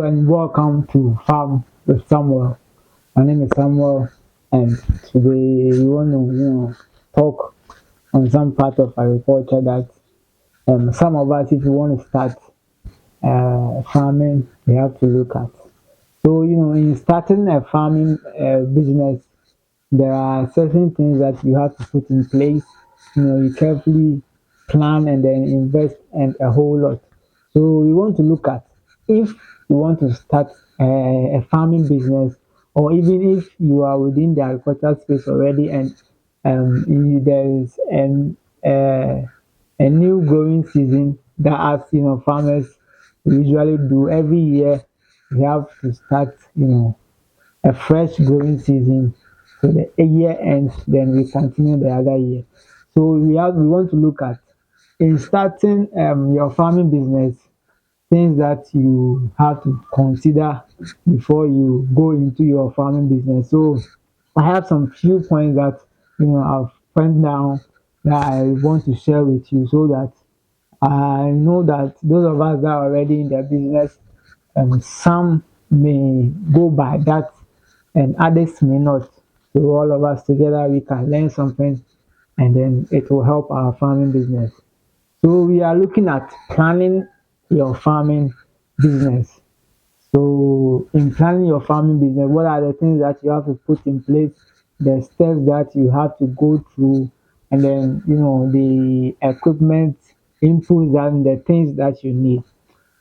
and welcome to Farm with Samuel. My name is Samuel, and today we want to talk on some part of agriculture that some of us, if you want to start farming, we have to look at. So in starting a farming business, there are certain things that you have to put in place. You carefully plan and then invest and a whole lot. So we want to look at if you want to start a farming business, or even if you are within the agricultural space already, and there is a new growing season that, as farmers usually do every year, we have to start a fresh growing season. So the year ends, then we continue the other year. So we want to look at, in starting your farming business, things that you have to consider before you go into your farming business. So I have some few points that I've written down that I want to share with you, so that I know that those of us that are already in the business, some may go by that and others may not. So all of us together we can learn something, and then it will help our farming business. So we are looking at planning your farming business. So in planning your farming business, what are the things that you have to put in place, the steps that you have to go through, and then the equipment, inputs, and the things that you need.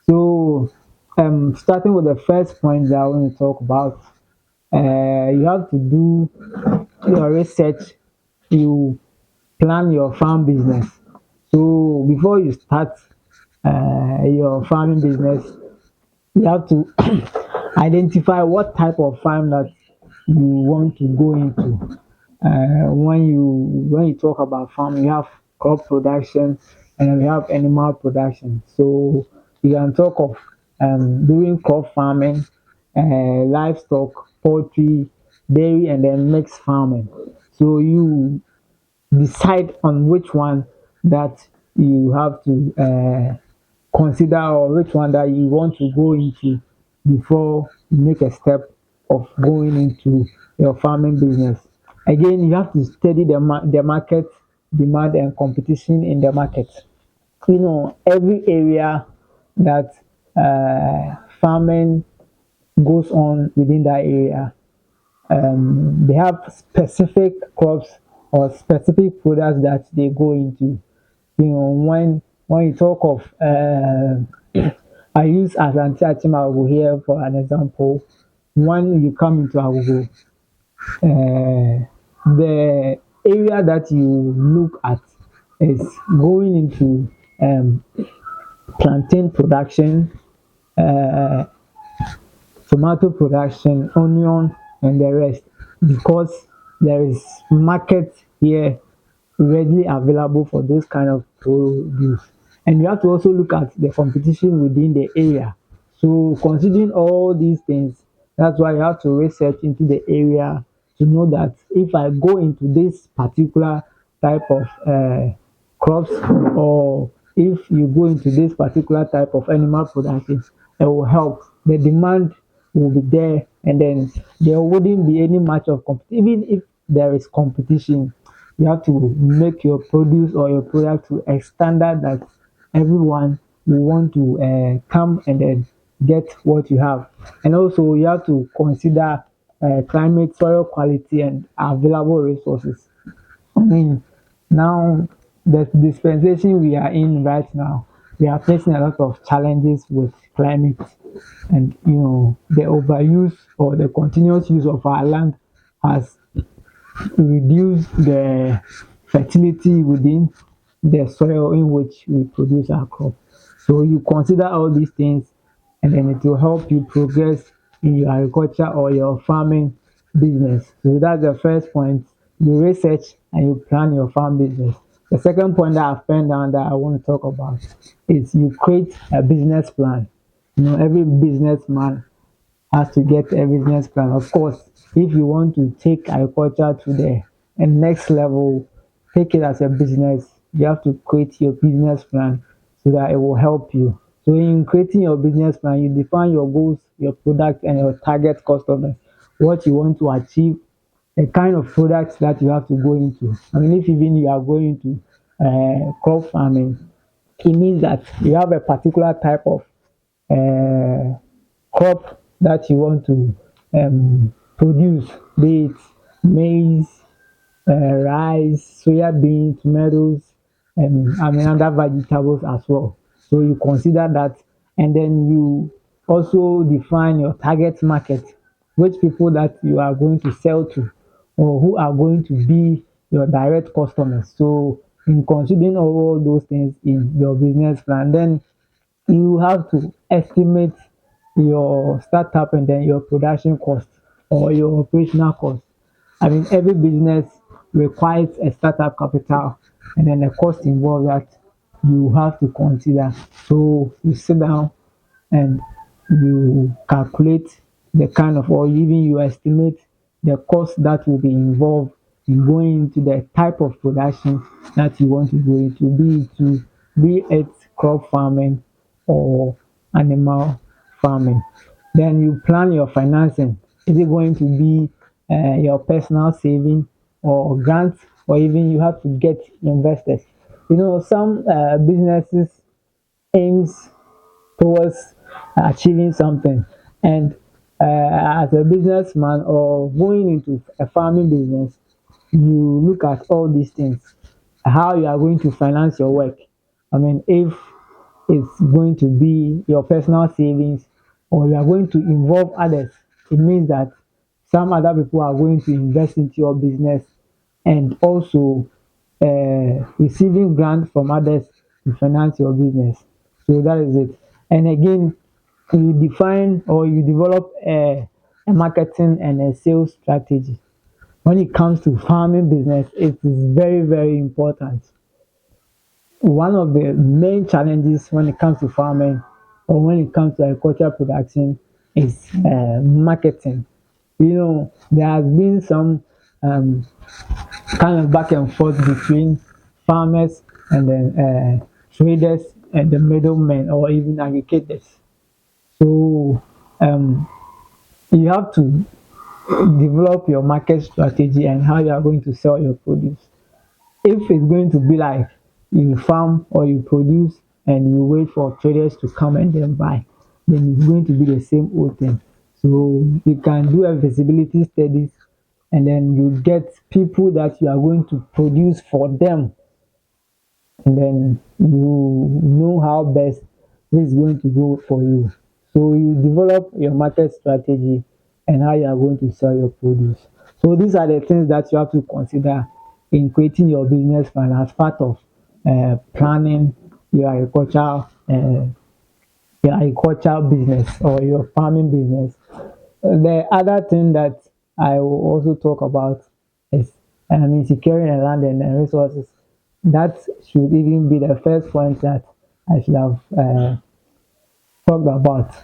So starting with the first point that I want to talk about, you have to do your research. You plan your farm business. So before you start your farming business, you have to identify what type of farm that you want to go into. When you talk about farm, you have crop production and then we have animal production. So you can talk of doing crop farming, livestock, poultry, dairy, and then mixed farming. So you decide on which one that you have to consider, or which one that you want to go into before you make a step of going into your farming business. Again, you have to study the market demand and competition in the market. Every area that farming goes on within that area, they have specific crops or specific products that they go into. When you talk of I use Asante Achimago here for an example. When you come into Agogo, the area that you look at is going into plantain production, uh, tomato production, onion, and the rest, because there is market here readily available for those kind of produce. And you have to also look at the competition within the area. So considering all these things, that's why you have to research into the area to know that if I go into this particular type of crops, or if you go into this particular type of animal production, it will help. The demand will be there, and then there wouldn't be any much of competition. Even if there is competition, you have to make your produce or your product to a standard that everyone will want to come and then get what you have. And also you have to consider climate, soil quality, and available resources. I mean, now the dispensation we are in right now, we are facing a lot of challenges with climate, and the overuse or the continuous use of our land has reduce the fertility within the soil in which we produce our crop. So you consider all these things, and then it will help you progress in your agriculture or your farming business. So that's the first point. You research and you plan your farm business. The second point that I've penned down that I want to talk about is you create a business plan. Every businessman has to get a business plan. Of course, if you want to take agriculture to the next level, take it as a business, you have to create your business plan so that it will help you. So in creating your business plan, you define your goals, your product, and your target customers, what you want to achieve, the kind of products that you have to go into. I mean, if even you are going into crop farming, it means that you have a particular type of uh, crop that you want to produce, be it maize, rice, soya bean, tomatoes, and I mean other vegetables as well. So you consider that, and then you also define your target market, which people that you are going to sell to, or who are going to be your direct customers. So in considering all those things in your business plan, then you have to estimate your startup and then your production cost or your operational cost. I mean, every business requires a startup capital and then a cost involved that you have to consider. So you sit down and you calculate the kind of, or even you estimate the cost that will be involved in going into the type of production that you want to go into, be it crop farming or animal farming. Then you plan your financing. Is it going to be your personal saving or grants, or even you have to get investors? You know, some businesses aims towards achieving something. And as a businessman or going into a farming business, you look at all these things, how you are going to finance your work. I mean, if it's going to be your personal savings or you are going to involve others, it means that some other people are going to invest into your business and also receiving grants from others to finance your business. So that is it. And again, you define or you develop a marketing and a sales strategy. When it comes to farming business, it is very, very important. One of the main challenges when it comes to farming or when it comes to agricultural production is marketing. You know, there has been some um, kind of back and forth between farmers and then traders and the middlemen or even aggregators. So um, you have to develop your market strategy and how you are going to sell your produce. If it's going to be like you farm or you produce and you wait for traders to come and then buy, then it's going to be the same old thing. So you can do a visibility studies and then you get people that you are going to produce for them, and then you know how best this is going to go for you. So you develop your market strategy and how you are going to sell your produce. So these are the things that you have to consider in creating your business plan as part of planning your agricultural business or your farming business. The other thing that I will also talk about is securing a land and resources. That should even be the first point that I should have talked about.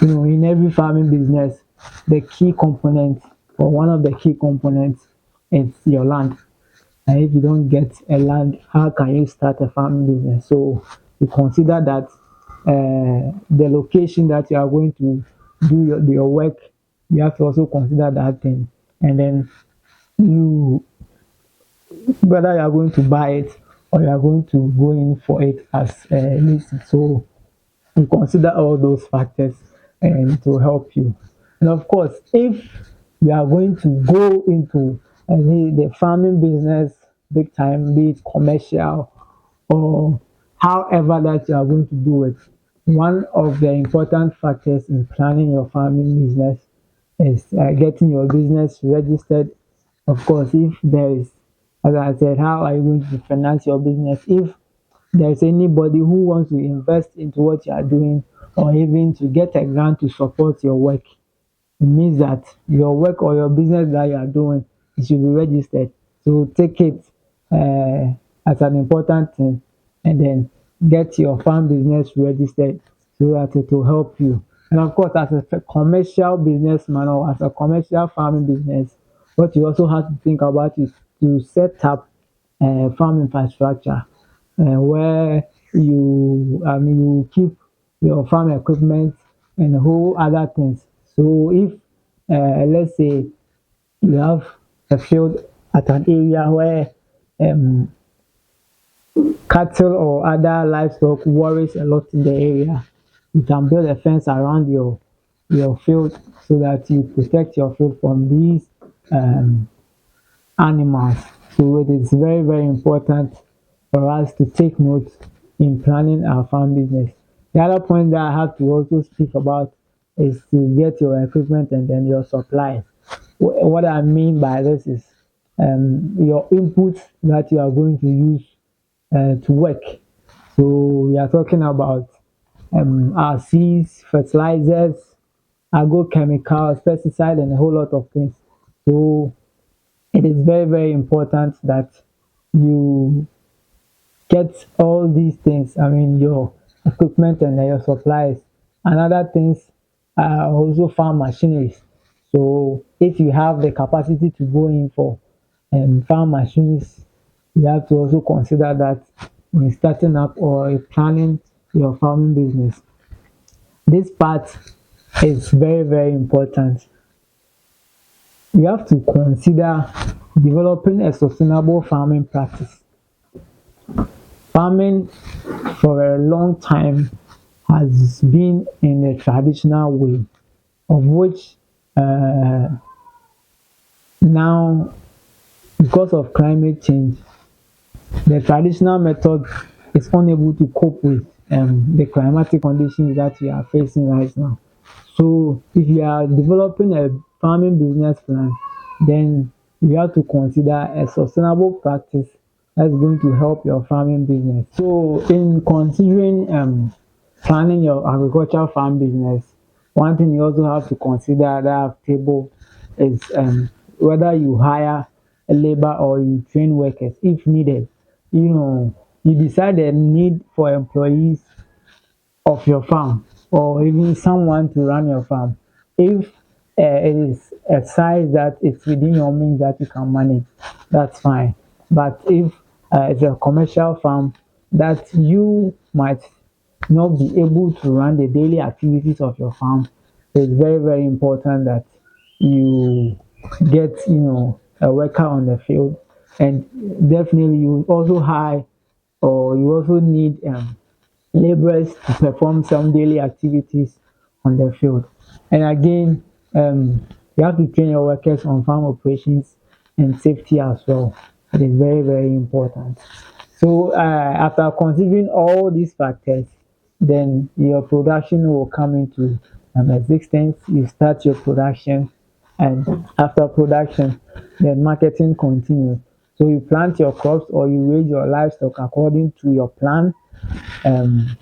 You know, in every farming business, the key component or one of the key components is your land. And if you don't get a land, how can you start a farming business? So you consider that the location that you are going to do your work, you have to also consider that thing. And then you, whether you are going to buy it or you are going to go in for it as a lease. So you consider all those factors and to help you. And of course, if you are going to go into the farming business big time, be it commercial or however that you are going to do it, one of the important factors in planning your farming business is getting your business registered. Of course, if there is, as I said, how are you going to finance your business? If there's anybody who wants to invest into what you are doing or even to get a grant to support your work, it means that your work or your business that you are doing, it should be registered. So take it as an important thing and then get your farm business registered so that it will help you. And of course, as a commercial businessman or as a commercial farming business, what you also have to think about is to set up farm infrastructure where you keep your farm equipment and whole other things. So if let's say you have a field at an area where um, cattle or other livestock worries a lot in the area, you can build a fence around your field so that you protect your field from these um, animals. So it is very, very important for us to take note in planning our farm business. The other point that I have to also speak about is to get your equipment and then your supplies. What I mean by this is your inputs that you are going to use to work. So we are talking about our seeds, fertilizers, agrochemicals, pesticides, and a whole lot of things. So it is very, very important that you get all these things. I mean, your equipment and your supplies. And other things are also farm machineries. So if you have the capacity to go in for farm machineries, you have to also consider that in starting up or planning your farming business. This part is very, very important. You have to consider developing a sustainable farming practice. Farming for a long time has been in a traditional way, of which now, because of climate change, the traditional method is unable to cope with the climatic conditions that we are facing right now. So, if you are developing a farming business plan, then you have to consider a sustainable practice that's going to help your farming business. So, in considering planning your agricultural farm business, one thing you also have to consider that I've tabled is whether you hire a labor or you train workers if needed. You know, you decide the need for employees of your farm or even someone to run your farm. If it is a size that it's within your means that you can manage, that's fine. But if it's a commercial farm that you might not be able to run the daily activities of your farm, it's very, very important that you get, a worker on the field. And definitely you also hire or you also need laborers to perform some daily activities on the field. And again, you have to train your workers on farm operations and safety as well. It is very, very important. So, after considering all these factors, then your production will come into existence. You start your production, and after production, then marketing continues. So, you plant your crops or you raise your livestock according to your plan. um,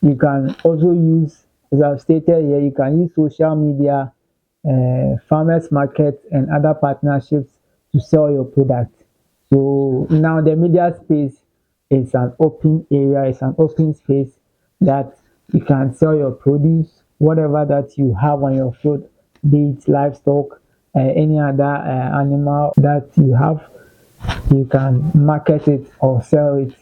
you can also use, as I've stated here, you can use social media, farmers market, and other partnerships to sell your product. So now the media space is an open area, it's an open space that you can sell your produce, whatever that you have on your field, be it livestock, any other animal that you have, you can market it or sell it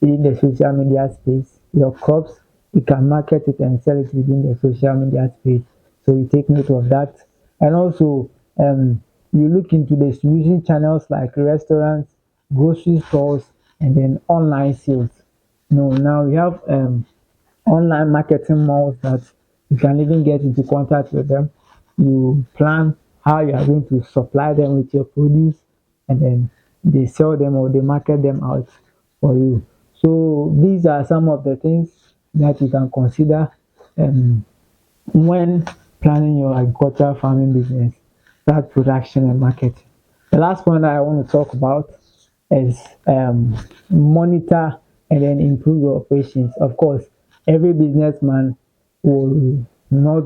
in the social media space. Your crops, you can market it and sell it within the social media space. So you take note of that. And also, you look into the distribution channels like restaurants, grocery stores, and then online sales. Now we have online marketing malls that you can even get into contact with them. You plan how you are going to supply them with your produce, and then they sell them or they market them out for you. So these are some of the things that you can consider um, when planning your agricultural farming business, start production and marketing. The last one that I want to talk about is monitor and then improve your operations. Of course, every businessman will not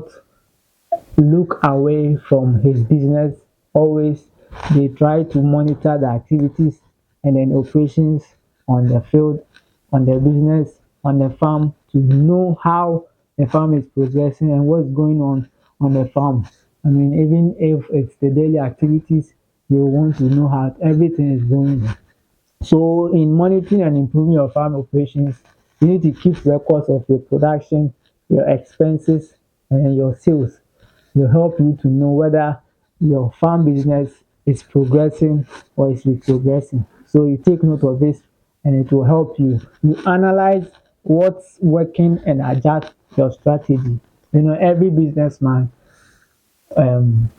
look away from his business. Always they try to monitor the activities and then operations on the field, on the business, on the farm to know how the farm is progressing and what's going on the farm. I mean, even if it's the daily activities, you want to know how everything is going on. So, in monitoring and improving your farm operations, you need to keep records of your production, your expenses, and your sales. Will help you to know whether your farm business is progressing or is retrogressing. So you take note of this and it will help you. You analyze what's working and adjust your strategy. Every businessman, um,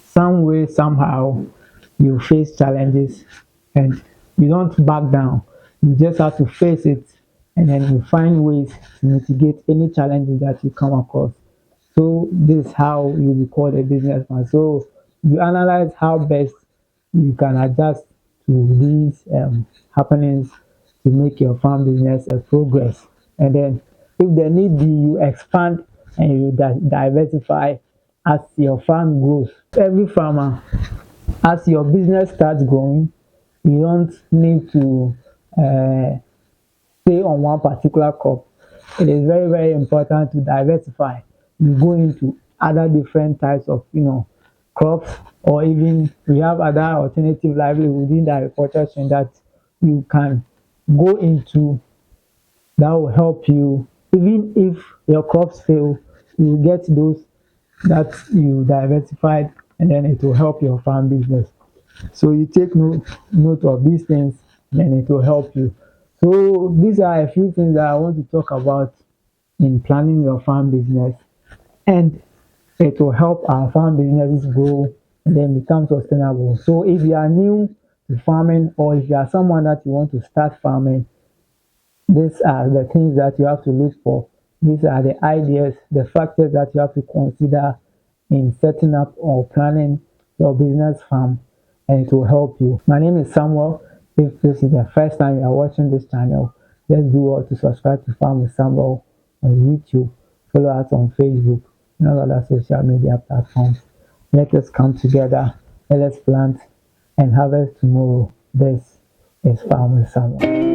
some way, somehow, you face challenges and you don't back down. You just have to face it and then you find ways to mitigate any challenges that you come across. So this is how you be called a businessman. So you analyze how best you can adjust to these happenings to make your farm business a progress. And then if the need be, you expand and you diversify as your farm grows. Every farmer, as your business starts growing, you don't need to uh, stay on one particular crop. It is very, very important to diversify. You go into other different types of, crops, or even we have other alternative livelihood within the agriculture chain that you can go into that will help you. Even if your crops fail, you get those that you diversified, and then it will help your farm business. So you take note of these things, then it will help you. So these are a few things that I want to talk about in planning your farm business, and it will help our farm businesses grow and then become sustainable. So if you are new to farming, or if you are someone that you want to start farming, these are the things that you have to look for. These are the ideas, the factors that you have to consider in setting up or planning your business farm, and it will help you. My name is Samuel. If this is the first time you are watching this channel, just do well to subscribe to Farm with Samuel on YouTube. Follow us on Facebook and all other social media platforms. Let us come together. Let us plant and harvest tomorrow. This is Farm with Samuel.